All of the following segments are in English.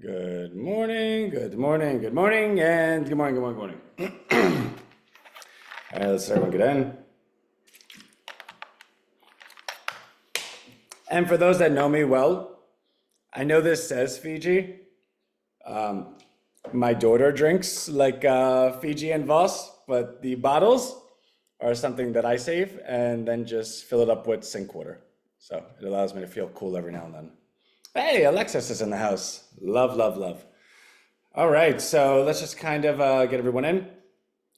Good morning, good morning, good morning, and good morning, good morning, good morning. All right, let's everyone get in. And for those that know me well, I know this says Fiji. My daughter drinks like Fiji and Voss, but the bottles are something that I save and then just fill it up with sink water. So it allows me to feel cool every now and then. Hey, Alexis is in the house. Love, love, love. All right, so let's just kind of get everyone in.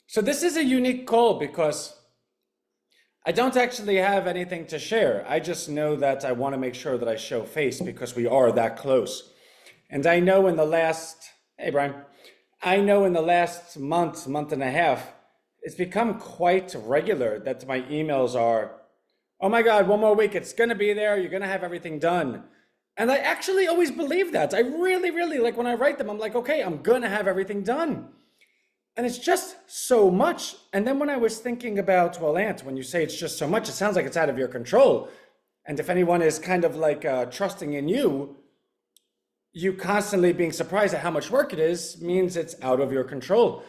So this is a unique call because I don't actually have anything to share. I just know that I want to make sure that I show face because we are that close. And I know in the last, hey Brian, I know in the last month and a half, it's become quite regular that my emails are, oh my God, one more week, it's gonna be there, you're gonna have everything done. And I actually always believe that. I really, like when I write them, I'm like, okay, I'm gonna have everything done. And it's just so much. And then when I was thinking about, well, Ant, when you say it's just so much, it sounds like it's out of your control. And if anyone is kind of like trusting in you, you constantly being surprised at how much work it is means it's out of your control.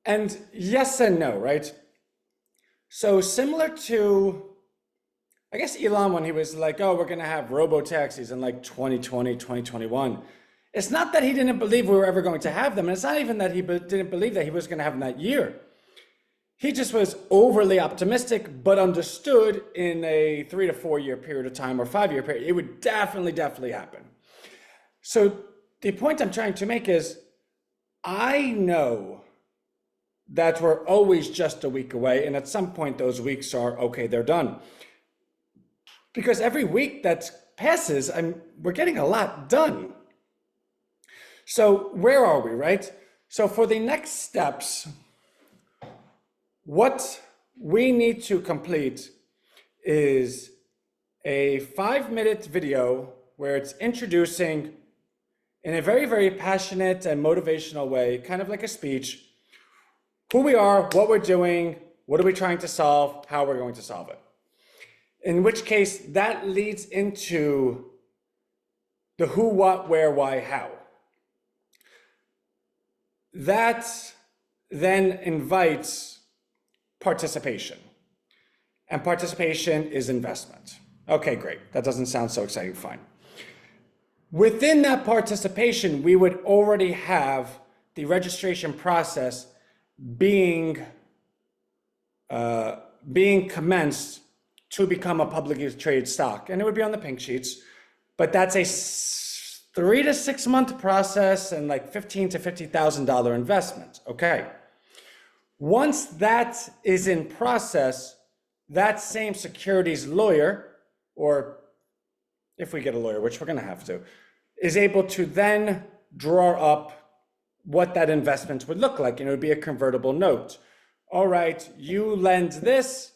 And yes and no, right? So similar to, I guess Elon, when he was like, oh, we're gonna have robo-taxis in like 2020, 2021. It's not that he didn't believe we were ever going to have them. And it's not even that he didn't believe that he was gonna have them that year. He just was overly optimistic, but understood in a 3 to 4 year period of time or 5 year period, it would definitely happen. So the point I'm trying to make is, I know that we're always just a week away. And at some point those weeks are, okay, they're done. Because every week that passes, we're getting a lot done. So where are we, right? So for the next steps, what we need to complete is a 5-minute video where it's introducing in a very passionate and motivational way, kind of like a speech, who we are, what we're doing, what are we trying to solve, how we're going to solve it. In which case, that leads into the who, what, where, why, how. That then invites participation. And participation is investment. Okay, great. That doesn't sound so exciting, fine. Within that participation, we would already have the registration process being commenced to become a publicly traded stock. And it would be on the pink sheets, but that's a 3 to 6 month process and like $15,000 to $50,000 investment. Okay. Once that is in process, that same securities lawyer, or if we get a lawyer, which we're going to have to, is able to then draw up what that investment would look like. And it would be a convertible note. All right, you lend this,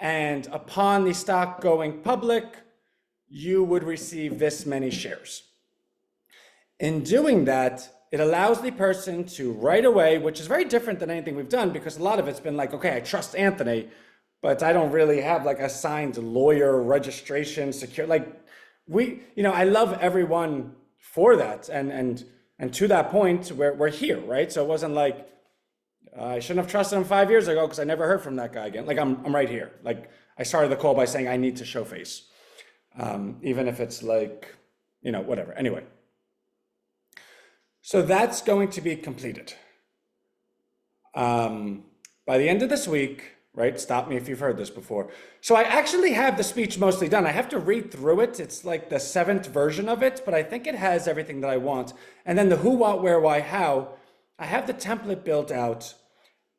and upon the stock going public, you would receive this many shares. In doing that, it allows the person to right away, which is very different than anything we've done, because a lot of it's been like, okay, I trust Anthony, but I don't really have like a signed lawyer registration secure. Like I love everyone for that. And to that point, we're here, right? So it wasn't like, I shouldn't have trusted him 5 years ago because I never heard from that guy again. Like I'm right here. Like I started the call by saying I need to show face. Even if it's like, whatever. Anyway. So that's going to be completed. By the end of this week, right? Stop me if you've heard this before. So I actually have the speech mostly done. I have to read through it. It's like the 7th version of it, but I think it has everything that I want. And then the who, what, where, why, how, I have the template built out.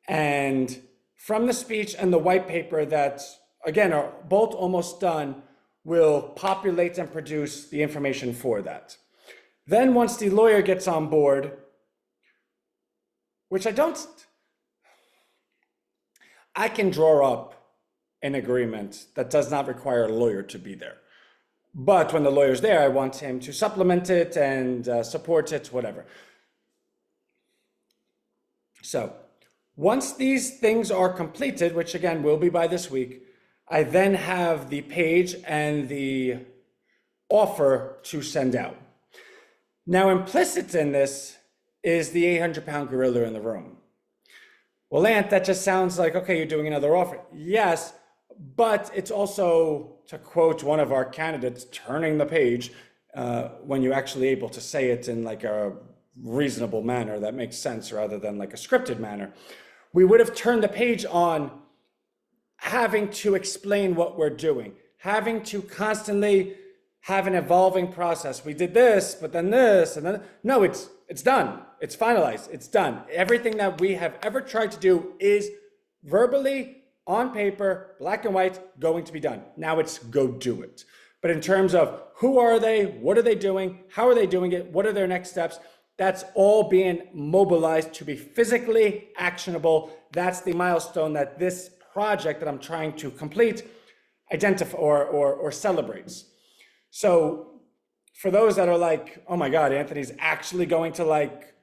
And from the speech and the white paper that, again, are both almost done, will populate and produce the information for that. Then once the lawyer gets on board, which I can draw up an agreement that does not require a lawyer to be there. But when the lawyer's there, I want him to supplement it and support it, whatever. So once these things are completed, which again will be by this week, I then have the page and the offer to send out. Now, implicit in this is the 800-pound gorilla in the room. Well, Ant, that just sounds like, okay, you're doing another offer. Yes, but it's also, to quote one of our candidates, turning the page when you're actually able to say it in like a reasonable manner that makes sense rather than like a scripted manner. We would have turned the page on having to explain what we're doing, having to constantly have an evolving process. We did this, but then this, and then, no, it's done. It's finalized. It's done. Everything that we have ever tried to do is verbally, on paper, black and white, going to be done. Now it's go do it. But in terms of who are they, what are they doing, how are they doing it, what are their next steps, that's all being mobilized to be physically actionable. That's the milestone that this project that I'm trying to complete identify or celebrates. So for those that are like, oh my God, Anthony's actually going to like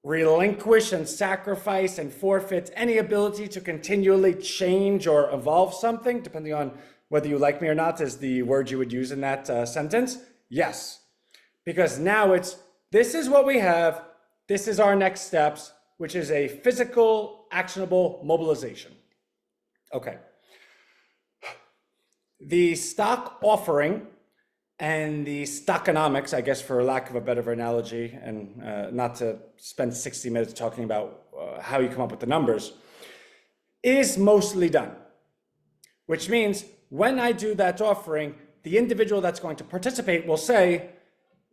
relinquish and sacrifice and forfeit any ability to continually change or evolve something, depending on whether you like me or not is the word you would use in that sentence. Yes, because now this is what we have. This is our next steps, which is a physical, actionable mobilization. Okay. The stock offering and the stockonomics, I guess, for lack of a better analogy, and not to spend 60 minutes talking about how you come up with the numbers, is mostly done. Which means when I do that offering, the individual that's going to participate will say,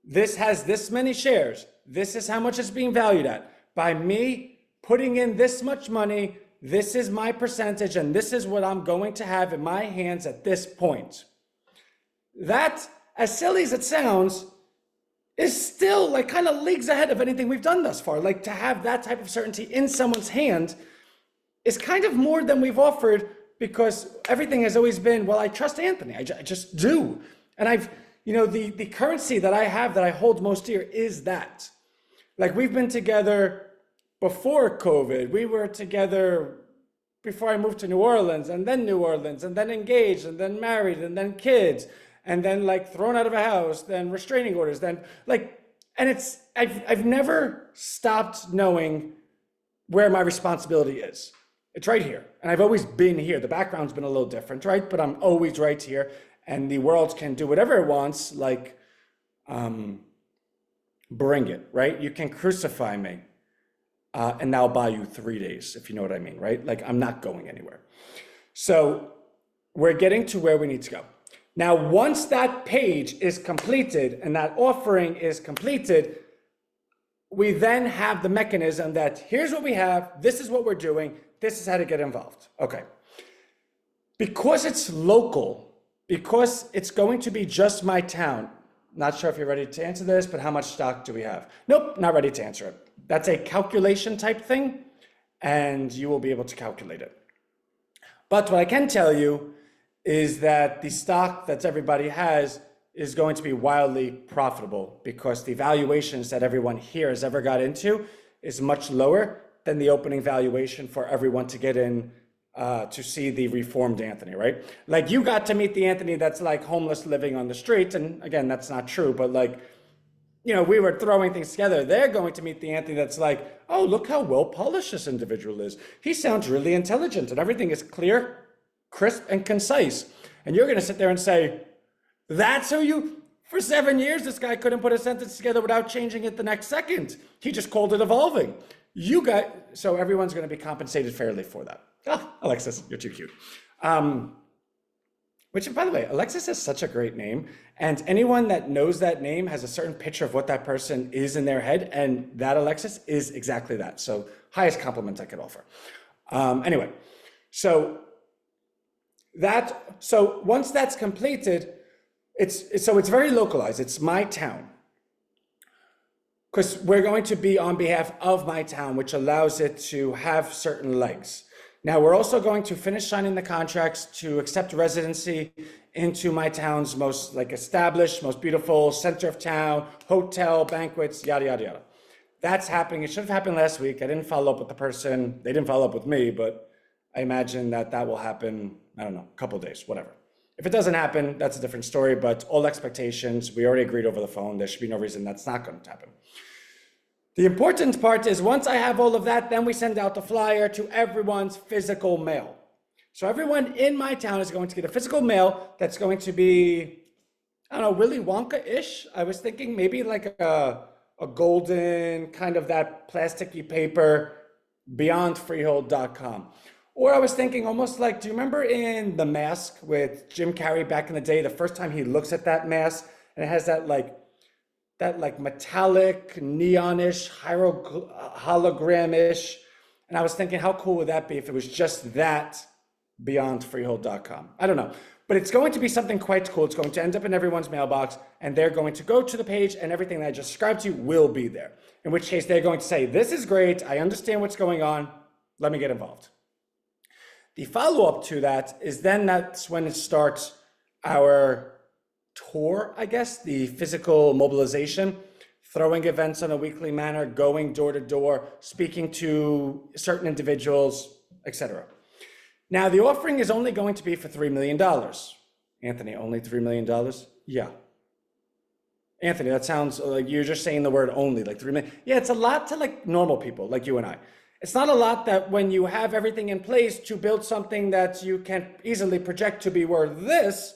this has this many shares. This is how much it's being valued at. By me putting in this much money, this is my percentage, and this is what I'm going to have in my hands at this point. That, as silly as it sounds, is still like kind of leagues ahead of anything we've done thus far. Like to have that type of certainty in someone's hand is kind of more than we've offered, because everything has always been, well, I trust Anthony. I just do. And the currency that I have that I hold most dear is that. Like we've been together before COVID. We were together before I moved to New Orleans, and then New Orleans, and then engaged, and then married, and then kids, and then like thrown out of a house, then restraining orders, then like, and I've never stopped knowing where my responsibility is. It's right here. And I've always been here. The background's been a little different, right? But I'm always right here. And the world can do whatever it wants, like bring it, right? You can crucify me and I'll buy you 3 days, if you know what I mean, right? Like I'm not going anywhere. So we're getting to where we need to go. Now, once that page is completed and that offering is completed, we then have the mechanism that here's what we have, this is what we're doing, this is how to get involved. Okay. Because it's local, because it's going to be just my town, not sure if you're ready to answer this, but how much stock do we have? Nope, not ready to answer it. That's a calculation type thing, and you will be able to calculate it. But what I can tell you is that the stock that everybody has is going to be wildly profitable, because the valuations that everyone here has ever got into is much lower than the opening valuation for everyone to get in to see the reformed Anthony, right? Like you got to meet the Anthony that's like homeless living on the streets. And again, that's not true, but like, we were throwing things together. They're going to meet the Anthony that's like, oh, look how well polished this individual is. He sounds really intelligent and everything is clear, crisp, and concise. And you're going to sit there and say, that's who you, for 7 years, this guy couldn't put a sentence together without changing it the next second. He just called it evolving. So everyone's going to be compensated fairly for that. Oh, Alexis, you're too cute. Which, by the way, Alexis is such a great name. And anyone that knows that name has a certain picture of what that person is in their head. And that Alexis is exactly that. So highest compliment I could offer. Anyway, so once that's completed, it's very localized. It's my town. Because we're going to be on behalf of my town, which allows it to have certain legs. Now, we're also going to finish signing the contracts to accept residency into my town's most established, most beautiful center of town, hotel, banquets, yada, yada, yada. That's happening. It should have happened last week. I didn't follow up with the person. They didn't follow up with me, but I imagine that will happen, I don't know, a couple of days, whatever. If it doesn't happen, that's a different story, but all expectations, we already agreed over the phone. There should be no reason that's not going to happen. The important part is once I have all of that, then we send out the flyer to everyone's physical mail. So everyone in my town is going to get a physical mail that's going to be, I don't know, Willy Wonka-ish. I was thinking maybe like a golden kind of that plasticky paper, beyondfreehold.com. Or I was thinking almost like, do you remember in The Mask with Jim Carrey back in the day, the first time he looks at that mask and it has that like metallic, neonish, hologram-ish. And I was thinking, how cool would that be if it was just that beyondfreehold.com? I don't know. But it's going to be something quite cool. It's going to end up in everyone's mailbox, and they're going to go to the page, and everything that I just described to you will be there. In which case, they're going to say, this is great. I understand what's going on. Let me get involved. The follow-up to that is then that's when it starts our tour, I guess, the physical mobilization, throwing events on a weekly manner, going door to door, speaking to certain individuals, etc. Now, the offering is only going to be for $3 million. Anthony, only $3 million? Yeah. Anthony, that sounds like you're just saying the word only, like 3 million. Yeah, it's a lot to like normal people like you and I. It's not a lot that when you have everything in place to build something that you can easily project to be worth this,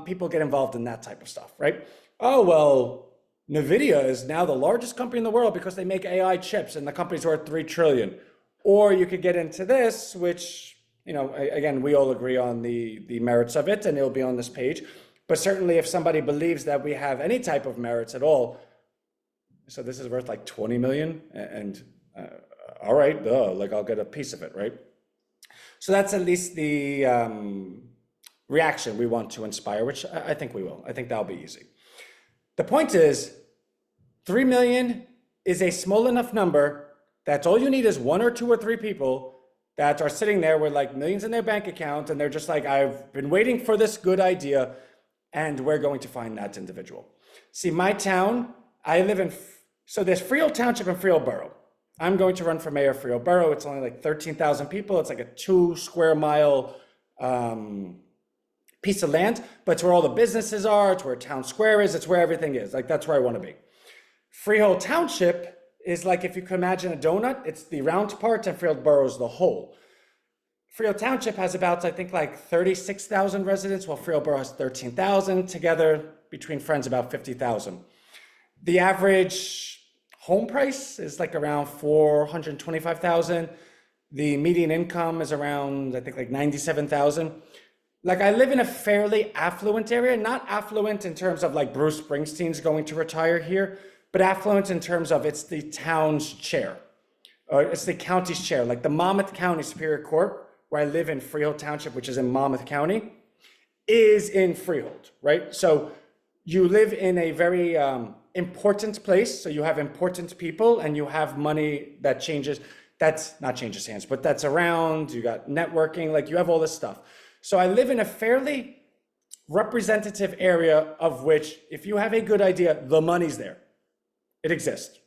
people get involved in that type of stuff, right? Oh, well, NVIDIA is now the largest company in the world because they make AI chips and the company's worth 3 trillion. Or you could get into this, which, you know, again, we all agree on the merits of it and it'll be on this page. But certainly if somebody believes that we have any type of merits at all, so this is worth like 20 million and all right, like I'll get a piece of it, right? So that's at least the reaction we want to inspire, which I think we will. I think that'll be easy. The point is 3 million is a small enough number. That's all you need is 1 or 2 or 3 people that are sitting there with like millions in their bank account and they're just like, I've been waiting for this good idea and we're going to find that individual. See, my town, I live in, so there's Freehold Township and Freehold Borough. I'm going to run for mayor of Freehold Borough. It's only like 13,000 people. It's like a 2 square mile piece of land, but it's where all the businesses are. It's where town square is. It's where everything is. Like that's where I want to be. Freehold Township is like, if you can imagine a donut, it's the round part and Freehold Borough is the whole. Freehold Township has about, I think, like 36,000 residents, while Freehold Borough has 13,000. Together, between friends, about 50,000. The average home price is like around 425,000. The median income is around, I think, like 97,000. Like I live in a fairly affluent area, not affluent in terms of like Bruce Springsteen's going to retire here, but affluent in terms of it's the town's chair, or it's the county's chair. Like the Monmouth County Superior Court, where I live in Freehold Township, which is in Monmouth County, is in Freehold, right? So you live in a very important place. So you have important people and you have money that changes, that's not changes hands, but that's around, you got networking, like you have all this stuff. So I live in a fairly representative area of which if you have a good idea, the money's there. It exists.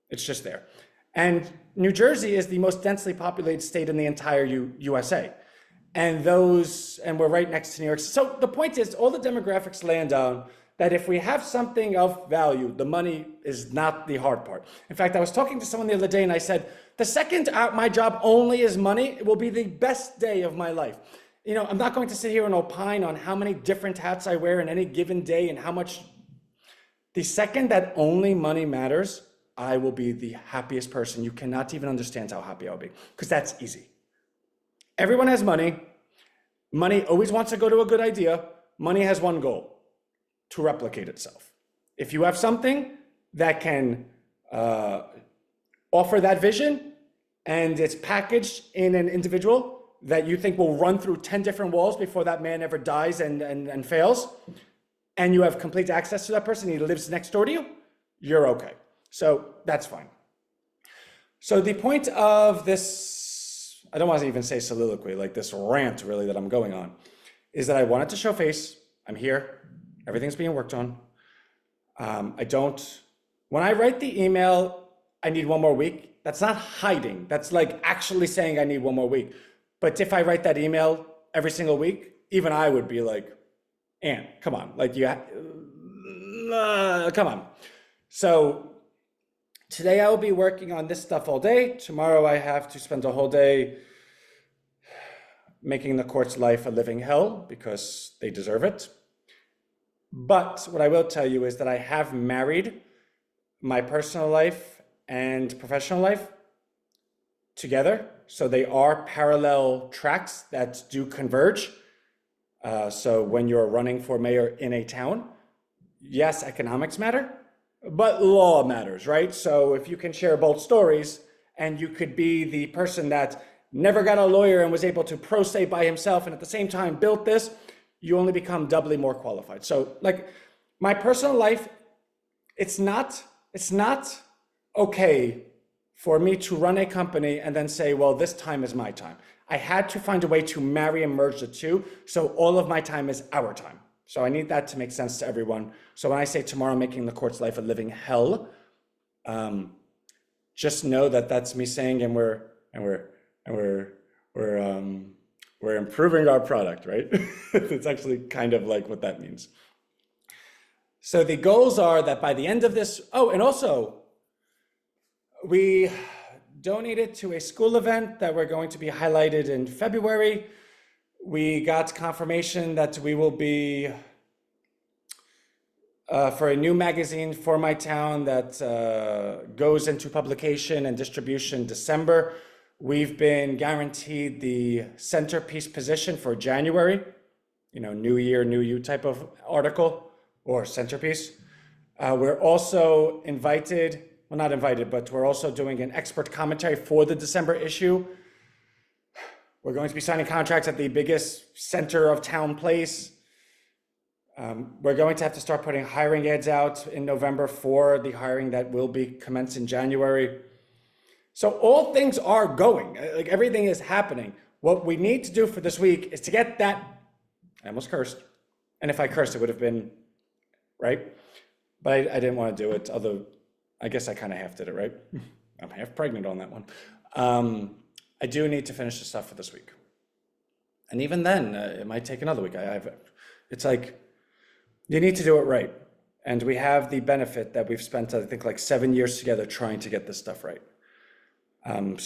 It's just there. And New Jersey is the most densely populated state in the entire USA. And we're right next to New York. So the point is, all the demographics land on that if we have something of value, the money is not the hard part. In fact, I was talking to someone the other day and I said, the second my job only is money, it will be the best day of my life. You know, I'm not going to sit here and opine on how many different hats I wear in any given day and how much. The second that only money matters, I will be the happiest person. You cannot even understand how happy I'll be, because that's easy. Everyone has money. Money always wants to go to a good idea. Money has one goal, to replicate itself. If you have something that can offer that vision and it's packaged in an individual that you think will run through 10 different walls before that man ever dies and fails, and you have complete access to that person, he lives next door to you, you're okay. So that's fine. So the point of this, I don't want to even say soliloquy, like this rant really that I'm going on, is that I wanted to show face. I'm here. Everything's being worked on. When I write the email, I need 1 more week. That's not hiding. That's like actually saying I need 1 more week. But if I write that email every single week, even I would be like, Ann, come on, like come on. So today I will be working on this stuff all day. Tomorrow I have to spend a whole day making the court's life a living hell because they deserve it. But what I will tell you is that I have married my personal life and professional life together. So they are parallel tracks that do converge. So when you're running for mayor in a town, yes, economics matter, but law matters, right? So if you can share both stories and you could be the person that never got a lawyer and was able to pro se by himself and at the same time built this, you only become doubly more qualified. So like my personal life, it's not okay for me to run a company and then say, well, this time is my time. I had to find a way to marry and merge the two. So all of my time is our time. So I need that to make sense to everyone. So when I say tomorrow making the court's life a living hell, just know that that's me saying, and we're improving our product, right? It's actually kind of like what that means. So the goals are that by the end of this, oh, and also we donated to a school event that we're going to be highlighted in February. We got confirmation that we will be for a new magazine for my town that goes into publication and distribution December. We've been guaranteed the centerpiece position for January, you know, new year, new you type of article or centerpiece. We're also invited, well, not invited, but we're also doing an expert commentary for the December issue. We're going to be signing contracts at the biggest center of town place. We're going to have to start putting hiring ads out in November for the hiring that will be commenced in January. So all things are going, like everything is happening. What we need to do for this week is to get that, I almost cursed. And if I cursed, it would have been, right? But I didn't want to do it, although I guess I kind of half did it, right? I'm half pregnant on that one. I do need to finish the stuff for this week. And even then, it might take another week. It's like, you need to do it right. And we have the benefit that we've spent, I think, like 7 years together trying to get this stuff right. And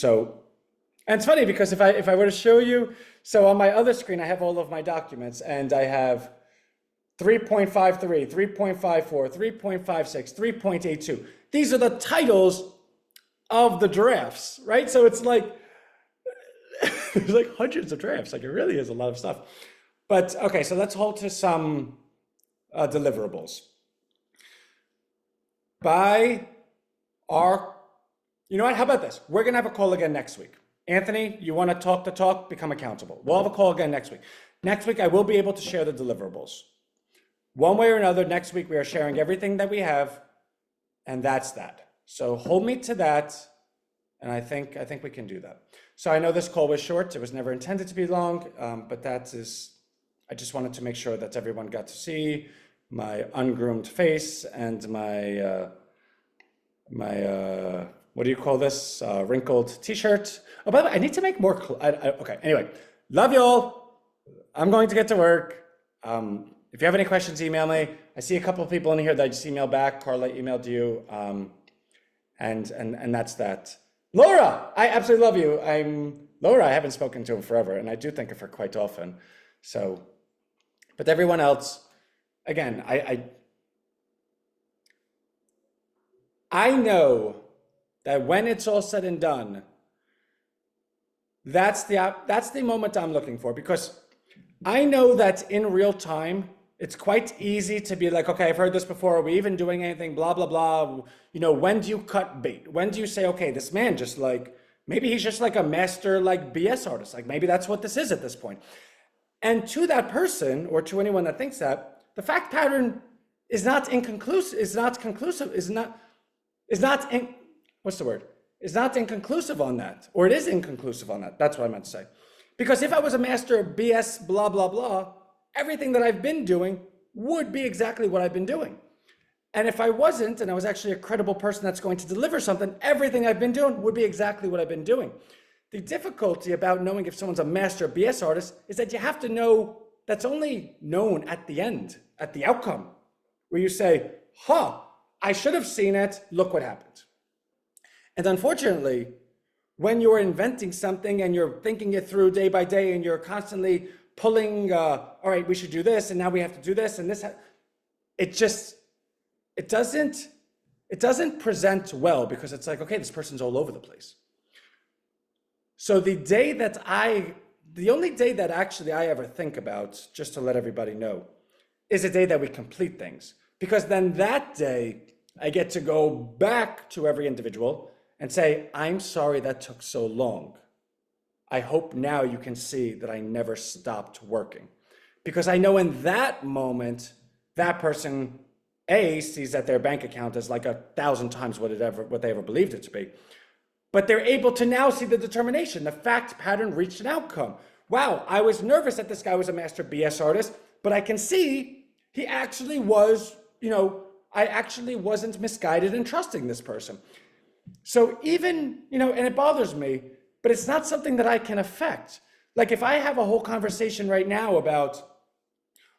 it's funny because if I were to show you, so on my other screen, I have all of my documents and I have 3.53, 3.54, 3.56, 3.82. These are the titles of the drafts, right? So it's like, there's like hundreds of drafts. Like it really is a lot of stuff. But okay, so let's hold to some deliverables. By our, you know what, how about this? We're gonna have a call again next week. Anthony, you wanna talk the talk, become accountable. We'll have a call again next week. Next week, I will be able to share the deliverables. One way or another, next week, we are sharing everything that we have, and that's that. So hold me to that, and I think we can do that. So I know this call was short. It was never intended to be long, but I just wanted to make sure that everyone got to see my ungroomed face and my what do you call this? Wrinkled t-shirt. Oh, by the way, I need to make more, okay, anyway. Love y'all. I'm going to get to work. If you have any questions, email me. I see a couple of people in here that I just emailed back. Carla emailed you, and that's that. Laura, I absolutely love you. Laura, I haven't spoken to him forever, and I do think of her quite often. So, but everyone else, again, I know that when it's all said and done, that's the moment I'm looking for, because I know that in real time, it's quite easy to be like, okay, I've heard this before. Are we even doing anything? Blah, blah, blah. You know, when do you cut bait? When do you say, okay, this man just like, maybe he's just like a master like BS artist. Like maybe that's what this is at this point. And to that person, or to anyone that thinks that, the fact pattern is not inconclusive, is not inconclusive on that, or it is inconclusive on that. That's what I meant to say. Because if I was a master of BS, blah, blah, blah, everything that I've been doing would be exactly what I've been doing. And if I wasn't, and I was actually a credible person that's going to deliver something, everything I've been doing would be exactly what I've been doing. The difficulty about knowing if someone's a master BS artist is that you have to know that's only known at the end, at the outcome, where you say, I should have seen it, look what happened. And unfortunately, when you're inventing something and you're thinking it through day by day and you're constantly pulling, all right, we should do this and now we have to do this and this, it just, it doesn't present well because it's like, okay, this person's all over the place. So the only day that actually I ever think about, just to let everybody know, is a day that we complete things. Because then that day, I get to go back to every individual and say, I'm sorry that took so long. I hope now you can see that I never stopped working. Because I know in that moment, that person, A, sees that their bank account is like 1,000 times what they ever believed it to be. But they're able to now see the determination. The fact pattern reached an outcome. Wow, I was nervous that this guy was a master BS artist, but I can see he actually was, I actually wasn't misguided in trusting this person. So even, and it bothers me, but it's not something that I can affect. Like if I have a whole conversation right now about,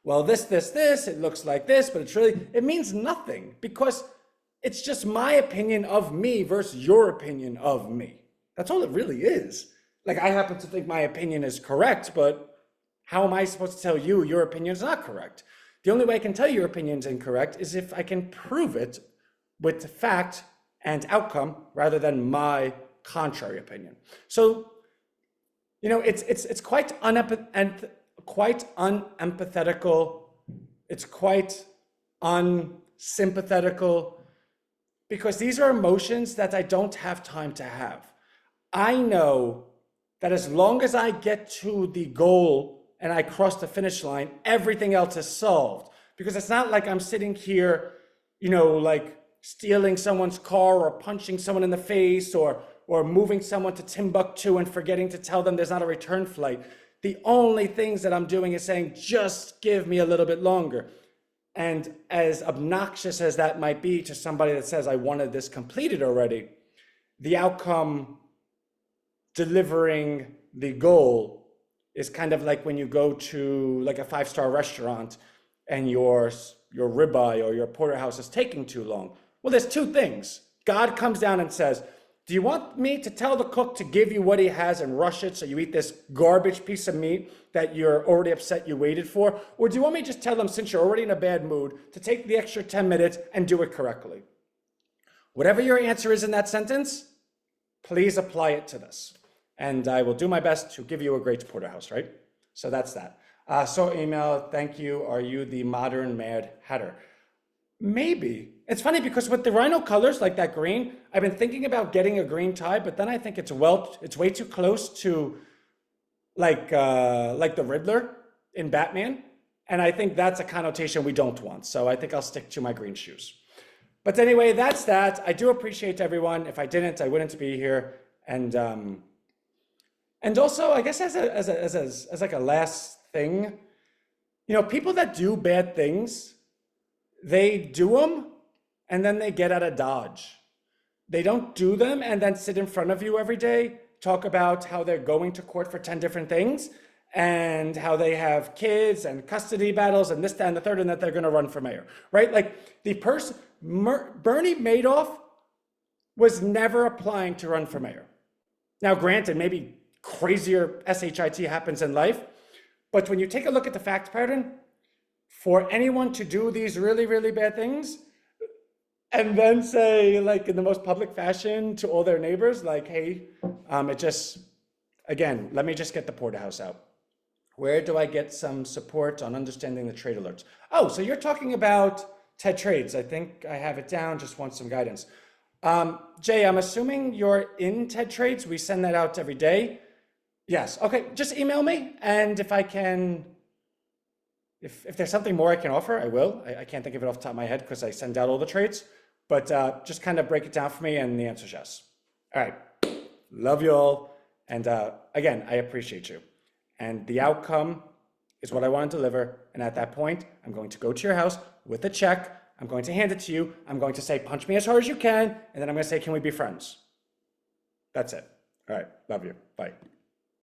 well, this, it looks like this, but it means nothing because it's just my opinion of me versus your opinion of me. That's all it really is. Like I happen to think my opinion is correct, but how am I supposed to tell you your opinion is not correct? The only way I can tell you your opinion is incorrect is if I can prove it with fact and outcome rather than my contrary opinion. So, it's quite unempathetical. It's quite unsympathetical because these are emotions that I don't have time to have. I know that as long as I get to the goal and I cross the finish line, everything else is solved. Because it's not like I'm sitting here, like stealing someone's car or punching someone in the face or moving someone to Timbuktu and forgetting to tell them there's not a return flight. The only things that I'm doing is saying, just give me a little bit longer. And as obnoxious as that might be to somebody that says, I wanted this completed already, the outcome delivering the goal is kind of like when you go to like a 5-star restaurant and your ribeye or your porterhouse is taking too long. Well, there's two things. God comes down and says, do you want me to tell the cook to give you what he has and rush it so you eat this garbage piece of meat that you're already upset you waited for? Or do you want me to just tell them, since you're already in a bad mood, to take the extra 10 minutes and do it correctly? Whatever your answer is in that sentence, please apply it to this. And I will do my best to give you a great porterhouse, right? So that's that. So email, thank you. Are you the modern Mad Hatter? Maybe. It's funny because with the rhino colors like that green, I've been thinking about getting a green tie, but then I think it's way too close to like the Riddler in Batman. And I think that's a connotation we don't want. So I think I'll stick to my green shoes. But anyway, that's that. I do appreciate everyone. If I didn't, I wouldn't be here. And also, I guess as like a last thing, people that do bad things, they do them and then they get out of Dodge. They don't do them and then sit in front of you every day, talk about how they're going to court for 10 different things and how they have kids and custody battles and this, that, and the third, and that they're going to run for mayor, right? Like Bernie Madoff was never applying to run for mayor. Now, granted, maybe crazier SHIT happens in life, but when you take a look at the fact pattern, for anyone to do these really, really bad things and then say, like in the most public fashion to all their neighbors, like, hey, again, let me just get the porterhouse out. Where do I get some support on understanding the trade alerts? Oh, so you're talking about TED Trades. I think I have it down, just want some guidance. Jay, I'm assuming you're in TED Trades. We send that out every day. Yes, okay, just email me. And if I can, if there's something more I can offer, I will. I can't think of it off the top of my head because I send out all the trades, but just kind of break it down for me and the answer is yes. All right, love you all. And again, I appreciate you. And the outcome is what I want to deliver. And at that point, I'm going to go to your house with a check. I'm going to hand it to you. I'm going to say, punch me as hard as you can. And then I'm going to say, can we be friends? That's it. All right, love you, bye.